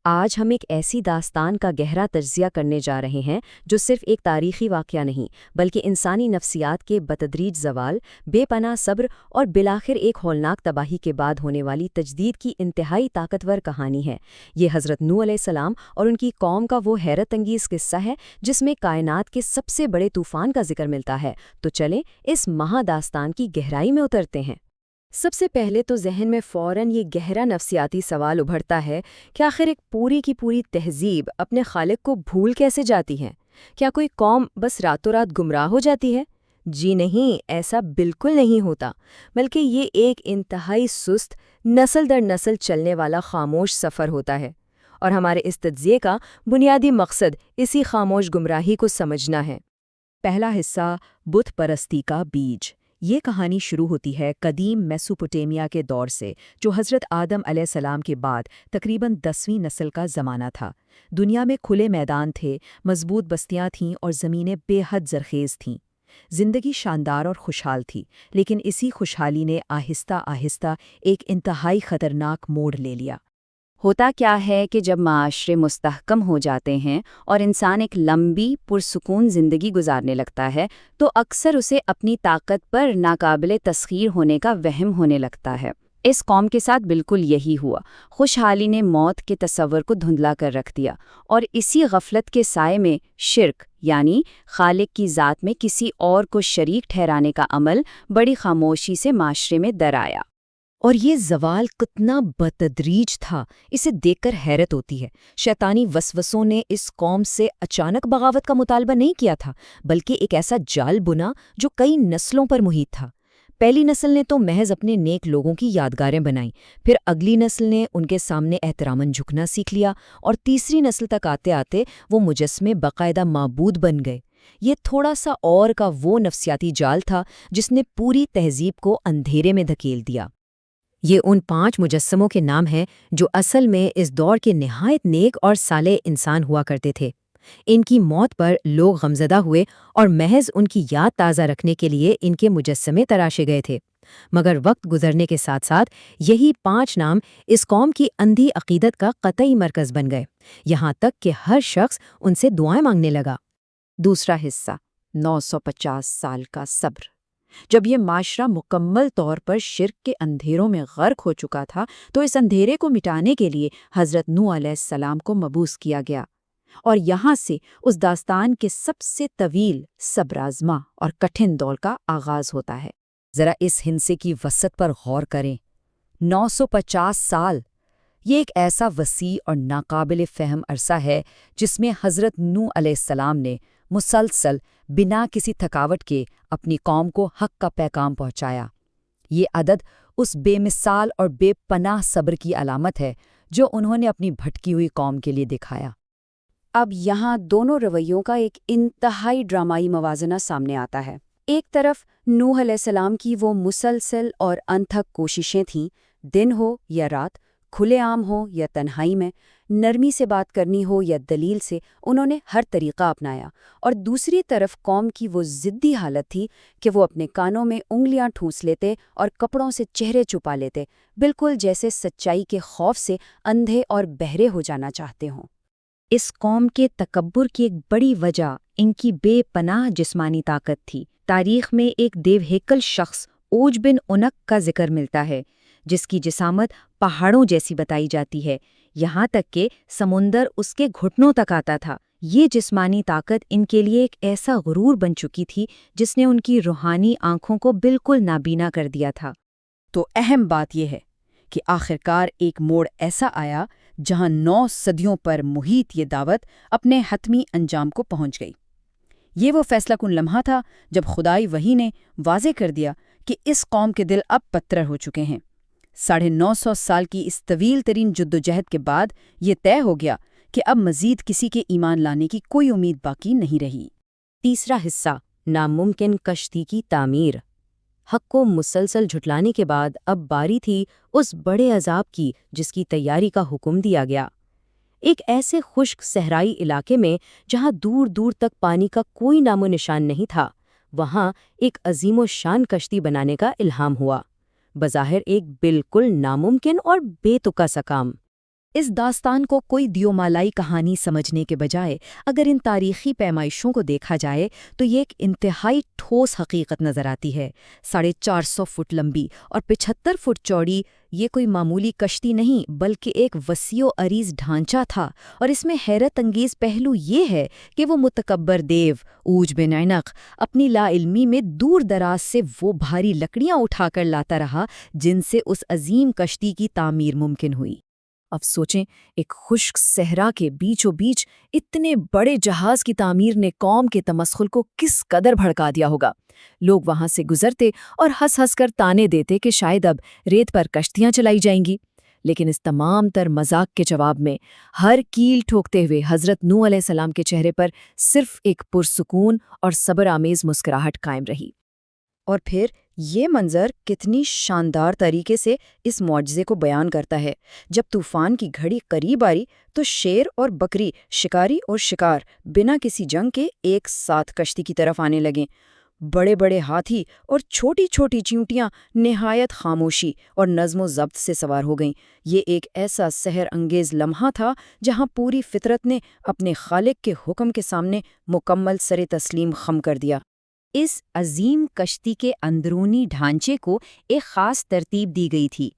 آج ہم ایک ایسی داستان کا گہرا تجزیہ کرنے جا رہے ہیں جو صرف ایک تاریخی واقعہ نہیں بلکہ انسانی نفسیات کے بتدریج زوال، بے پناہ صبر اور بالآخر ایک ہولناک تباہی کے بعد ہونے والی تجدید کی انتہائی طاقتور کہانی ہے۔ یہ حضرت نوح علیہ السلام اور ان کی قوم کا وہ حیرت انگیز قصہ ہے جس میں کائنات کے سب سے بڑے طوفان کا ذکر ملتا ہے۔ تو چلیں اس مہا داستان کی گہرائی میں اترتے ہیں۔ سب سے پہلے تو ذہن میں فوراً یہ گہرا نفسیاتی سوال ابھرتا ہے کہ آخر ایک پوری کی پوری تہذیب اپنے خالق کو بھول کیسے جاتی ہے؟ کیا کوئی قوم بس راتوں رات گمراہ ہو جاتی ہے؟ جی نہیں، ایسا بالکل نہیں ہوتا، بلکہ یہ ایک انتہائی سست، نسل در نسل چلنے والا خاموش سفر ہوتا ہے، اور ہمارے اس تجزیے کا بنیادی مقصد اسی خاموش گمراہی کو سمجھنا ہے۔ پہلا حصہ، بت پرستی کا بیج۔ یہ کہانی شروع ہوتی ہے قدیم میسوپوٹیمیا کے دور سے، جو حضرت آدم علیہ السلام کے بعد تقریباً 10ویں نسل کا زمانہ تھا۔ دنیا میں کھلے میدان تھے، مضبوط بستیاں تھیں اور زمینیں بے حد زرخیز تھیں۔ زندگی شاندار اور خوشحال تھی، لیکن اسی خوشحالی نے آہستہ آہستہ ایک انتہائی خطرناک موڑ لے لیا۔ ہوتا کیا ہے کہ جب معاشرے مستحکم ہو جاتے ہیں اور انسان ایک لمبی پرسکون زندگی گزارنے لگتا ہے تو اکثر اسے اپنی طاقت پر ناقابل تسخیر ہونے کا وہم ہونے لگتا ہے۔ اس قوم کے ساتھ بالکل یہی ہوا۔ خوشحالی نے موت کے تصور کو دھندلا کر رکھ دیا، اور اسی غفلت کے سائے میں شرک یعنی خالق کی ذات میں کسی اور کو شریک ٹھہرانے کا عمل بڑی خاموشی سے معاشرے میں در آیا۔ اور یہ زوال کتنا بتدریج تھا، اسے دیکھ کر حیرت ہوتی ہے۔ شیطانی وسوسوں نے اس قوم سے اچانک بغاوت کا مطالبہ نہیں کیا تھا، بلکہ ایک ایسا جال بنا جو کئی نسلوں پر محیط تھا۔ پہلی نسل نے تو محض اپنے نیک لوگوں کی یادگاریں بنائیں، پھر اگلی نسل نے ان کے سامنے احتراماً جھکنا سیکھ لیا، اور تیسری نسل تک آتے آتے وہ مجسمے باقاعدہ معبود بن گئے۔ یہ تھوڑا سا اور کا وہ نفسیاتی جال تھا جس نے پوری تہذیب کو اندھیرے میں دھکیل دیا۔ یہ ان 5 مجسموں کے نام ہیں جو اصل میں اس دور کے نہایت نیک اور صالح انسان ہوا کرتے تھے۔ ان کی موت پر لوگ غمزدہ ہوئے اور محض ان کی یاد تازہ رکھنے کے لیے ان کے مجسمے تراشے گئے تھے، مگر وقت گزرنے کے ساتھ ساتھ یہی 5 نام اس قوم کی اندھی عقیدت کا قطعی مرکز بن گئے، یہاں تک کہ ہر شخص ان سے دعائیں مانگنے لگا۔ دوسرا حصہ، 950 سال کا صبر۔ جب یہ معاشرہ مکمل طور پر شرک کے اندھیروں میں غرق ہو چکا تھا تو اس اندھیرے کو مٹانے کے لیے حضرت نوح علیہ السلام کو مبعوث کیا گیا، اور یہاں سے اس داستان کے سب سے طویل، صبر آزما اور کٹھن دور کا آغاز ہوتا ہے۔ ذرا اس ہندسے کی وسعت پر غور کریں۔ 950 سال، یہ ایک ایسا وسیع اور ناقابل فہم عرصہ ہے جس میں حضرت نوح علیہ السلام نے مسلسل بنا کسی تھکاوٹ کے اپنی قوم کو حق کا پیغام پہنچایا۔ یہ عدد اس بے مثال اور بے پناہ صبر کی علامت ہے جو انہوں نے اپنی بھٹکی ہوئی قوم کے لیے دکھایا۔ اب یہاں دونوں رویوں کا ایک انتہائی ڈرامائی موازنہ سامنے آتا ہے۔ ایک طرف نوح علیہ السلام کی وہ مسلسل اور انتھک کوششیں تھیں، دن ہو یا رات، کھلے عام ہو یا تنہائی میں، نرمی سے بات کرنی ہو یا دلیل سے، انہوں نے ہر طریقہ اپنایا، اور دوسری طرف قوم کی وہ ضدی حالت تھی کہ وہ اپنے کانوں میں انگلیاں ٹھونس لیتے اور کپڑوں سے چہرے چھپا لیتے، بالکل جیسے سچائی کے خوف سے اندھے اور بہرے ہو جانا چاہتے ہوں۔ اس قوم کے تکبر کی ایک بڑی وجہ ان کی بے پناہ جسمانی طاقت تھی۔ تاریخ میں ایک دیو ہیکل شخص اوج بن اونق کا ذکر ملتا ہے، جس کی جسامت پہاڑوں جیسی بتائی جاتی ہے، یہاں تک کہ سمندر اس کے گھٹنوں تک آتا تھا۔ یہ جسمانی طاقت ان کے لیے ایک ایسا غرور بن چکی تھی جس نے ان کی روحانی آنکھوں کو بالکل نابینا کر دیا تھا۔ تو اہم بات یہ ہے کہ آخرکار ایک موڑ ایسا آیا جہاں 9 صدیوں پر محیط یہ دعوت اپنے حتمی انجام کو پہنچ گئی۔ یہ وہ فیصلہ کن لمحہ تھا جب خدائی وحی نے واضح کر دیا کہ اس قوم کے دل اب پتھر ہو چکے ہیں۔ 950 سال کی اس طویل ترین جدوجہد کے بعد یہ طے ہو گیا کہ اب مزید کسی کے ایمان لانے کی کوئی امید باقی نہیں رہی۔ تیسرا حصہ، ناممکن کشتی کی تعمیر۔ حق کو مسلسل جھٹلانے کے بعد اب باری تھی اس بڑے عذاب کی جس کی تیاری کا حکم دیا گیا۔ ایک ایسے خشک صحرائی علاقے میں جہاں دور دور تک پانی کا کوئی نام و نشان نہیں تھا، وہاں ایک عظیم و شان کشتی بنانے کا الہام ہوا، بظاہر ایک بالکل ناممکن اور بے تکا سا کام۔ اس داستان کو کوئی دیومالائی کہانی سمجھنے کے بجائے اگر ان تاریخی پیمائشوں کو دیکھا جائے تو یہ ایک انتہائی ٹھوس حقیقت نظر آتی ہے۔ 450 فٹ لمبی اور 75 فٹ چوڑی یہ کوئی معمولی کشتی نہیں بلکہ ایک وسیع و عریض ڈھانچہ تھا، اور اس میں حیرت انگیز پہلو یہ ہے کہ وہ متکبر دیو اوج بن عنق اپنی لا علمی میں دور دراز سے وہ بھاری لکڑیاں اٹھا کر لاتا رہا جن سے اس عظیم کشتی کی تعمیر ممکن ہوئی۔ اب سوچیں، ایک خشک صحرا کے بیچوں بیچ اتنے بڑے جہاز کی تعمیر نے قوم کے تمسخر کو کس قدر بھڑکا دیا ہوگا۔ لوگ وہاں سے گزرتے اور ہنس ہنس کر تانے دیتے کہ شاید اب ریت پر کشتیاں چلائی جائیں گی، لیکن اس تمام تر مذاق کے جواب میں ہر کیل ٹھوکتے ہوئے حضرت نوح علیہ السلام کے چہرے پر صرف ایک پرسکون اور صبر آمیز مسکراہٹ قائم رہی۔ اور پھر یہ منظر کتنی شاندار طریقے سے اس معجزے کو بیان کرتا ہے۔ جب طوفان کی گھڑی قریب آئی تو شیر اور بکری، شکاری اور شکار بنا کسی جنگ کے ایک ساتھ کشتی کی طرف آنے لگیں۔ بڑے بڑے ہاتھی اور چھوٹی چھوٹی چیونٹیاں نہایت خاموشی اور نظم و ضبط سے سوار ہو گئیں۔ یہ ایک ایسا سحر انگیز لمحہ تھا جہاں پوری فطرت نے اپنے خالق کے حکم کے سامنے مکمل سر تسلیم خم کر دیا۔ اس عظیم کشتی کے اندرونی ڈھانچے کو ایک خاص ترتیب دی گئی تھی۔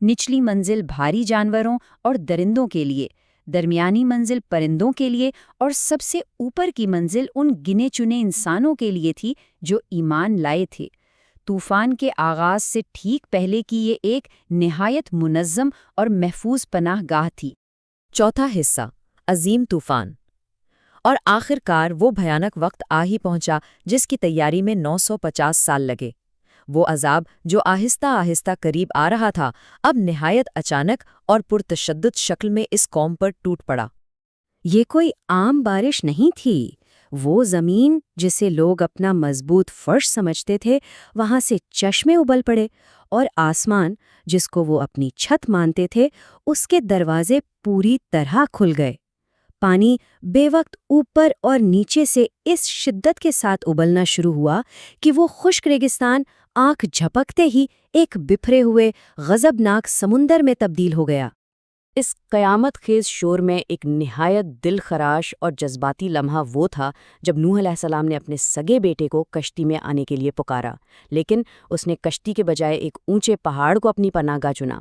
نچلی منزل بھاری جانوروں اور درندوں کے لیے، درمیانی منزل پرندوں کے لیے، اور سب سے اوپر کی منزل ان گنے چنے انسانوں کے لیے تھی جو ایمان لائے تھے۔ طوفان کے آغاز سے ٹھیک پہلے کی یہ ایک نہایت منظم اور محفوظ پناہ گاہ تھی۔ چوتھا حصہ، عظیم طوفان۔ اور آخر کار وہ بھیانک وقت آ ہی پہنچا جس کی تیاری میں 950 سال لگے۔ وہ عذاب جو آہستہ آہستہ قریب آ رہا تھا اب نہایت اچانک اور پرتشدد شکل میں اس قوم پر ٹوٹ پڑا۔ یہ کوئی عام بارش نہیں تھی۔ وہ زمین جسے لوگ اپنا مضبوط فرش سمجھتے تھے وہاں سے چشمے ابل پڑے، اور آسمان جس کو وہ اپنی چھت مانتے تھے اس کے دروازے پوری طرح کھل گئے۔ پانی بے وقت اوپر اور نیچے سے اس شدت کے ساتھ ابلنا شروع ہوا کہ وہ خشک ریگستان آنکھ جھپکتے ہی ایک بکھرے ہوئے غضبناک سمندر میں تبدیل ہو گیا۔ اس قیامت خیز شور میں ایک نہایت دل خراش اور جذباتی لمحہ وہ تھا جب نوح علیہ السلام نے اپنے سگے بیٹے کو کشتی میں آنے کے لیے پکارا، لیکن اس نے کشتی کے بجائے ایک اونچے پہاڑ کو اپنی پناہ گاہ چنا۔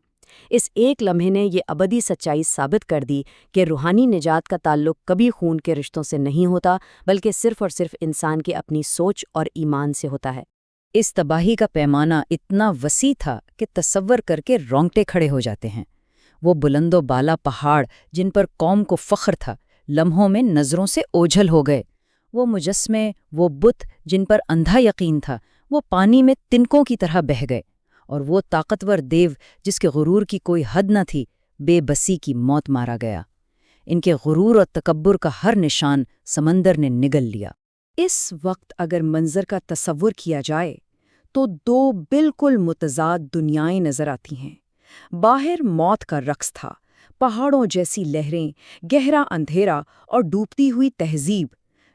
اس ایک لمحے نے یہ ابدی سچائی ثابت کر دی کہ روحانی نجات کا تعلق کبھی خون کے رشتوں سے نہیں ہوتا بلکہ صرف اور صرف انسان کے اپنی سوچ اور ایمان سے ہوتا ہے۔ اس تباہی کا پیمانہ اتنا وسیع تھا کہ تصور کر کے رونگٹے کھڑے ہو جاتے ہیں۔ وہ بلند و بالا پہاڑ جن پر قوم کو فخر تھا لمحوں میں نظروں سے اوجھل ہو گئے۔ وہ مجسمے، وہ بت جن پر اندھا یقین تھا، وہ پانی میں تنکوں کی طرح بہہ گئے، اور وہ طاقتور دیو جس کے غرور کی کوئی حد نہ تھی بے بسی کی موت مارا گیا۔ ان کے غرور اور تکبر کا ہر نشان سمندر نے نگل لیا۔ اس وقت اگر منظر کا تصور کیا جائے تو دو بالکل متضاد دنیائیں نظر آتی ہیں۔ باہر موت کا رقص تھا، پہاڑوں جیسی لہریں، گہرا اندھیرا اور ڈوبتی ہوئی تہذیب،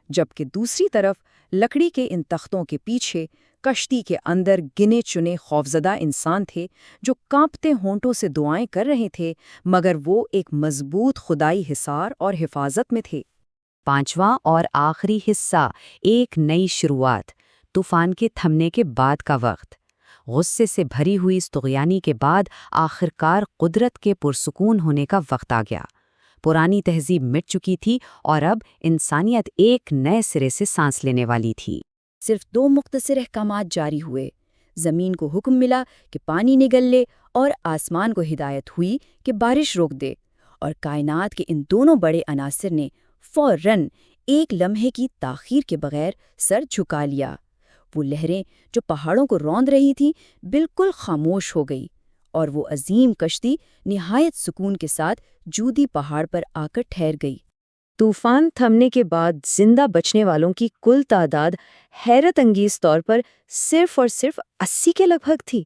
جبکہ دوسری طرف لکڑی کے ان تختوں کے پیچھے کشتی کے اندر گنے چنے خوفزدہ انسان تھے جو کانپتے ہونٹوں سے دعائیں کر رہے تھے، مگر وہ ایک مضبوط خدائی حصار اور حفاظت میں تھے۔ پانچواں اور آخری حصہ، ایک نئی شروعات، طوفان کے تھمنے کے بعد کا وقت۔ غصے سے بھری ہوئی اس طغیانی کے بعد آخرکار قدرت کے پرسکون ہونے کا وقت آ گیا۔ پرانی تہذیب مٹ چکی تھی اور اب انسانیت ایک نئے سرے سے سانس لینے والی تھی۔ صرف 2 مختصر احکامات جاری ہوئے۔ زمین کو حکم ملا کہ پانی نگل لے اور آسمان کو ہدایت ہوئی کہ بارش روک دے، اور کائنات کے ان دونوں بڑے عناصر نے فوراً ایک لمحے کی تاخیر کے بغیر سر جھکا لیا۔ وہ لہریں جو پہاڑوں کو روند رہی تھیں بالکل خاموش ہو گئی، اور وہ عظیم کشتی نہایت سکون کے ساتھ جودی پہاڑ پر آ کر ٹھہر گئی۔ طوفان تھمنے کے بعد زندہ بچنے والوں کی کل تعداد حیرت انگیز طور پر صرف اور صرف 80 کے لگ بھگ تھی۔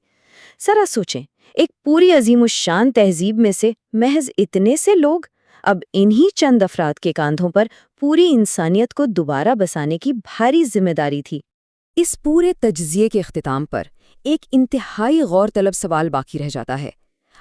ذرا سوچیں، ایک پوری عظیم الشان تہذیب میں سے محض اتنے سے لوگ، اب انہی چند افراد کے کاندھوں پر پوری انسانیت کو دوبارہ بسانے کی بھاری ذمہ داری تھی۔ اس پورے تجزیے کے اختتام پر ایک انتہائی غور طلب سوال باقی رہ جاتا ہے۔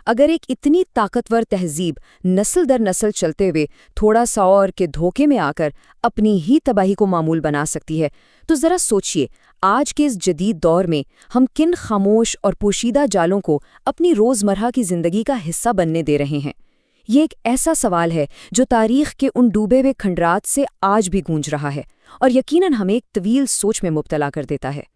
اگر ایک اتنی طاقتور تہذیب نسل در نسل چلتے ہوئے تھوڑا سا اور کے دھوکے میں آ کر اپنی ہی تباہی کو معمول بنا سکتی ہے، تو ذرا سوچئے آج کے اس جدید دور میں ہم کن خاموش اور پوشیدہ جالوں کو اپنی روزمرہ کی زندگی کا حصہ بننے دے رہے ہیں۔ یہ ایک ایسا سوال ہے جو تاریخ کے ان ڈوبے ہوئے کھنڈرات سے آج بھی گونج رہا ہے اور یقیناً ہمیں ایک طویل سوچ میں مبتلا کر دیتا ہے۔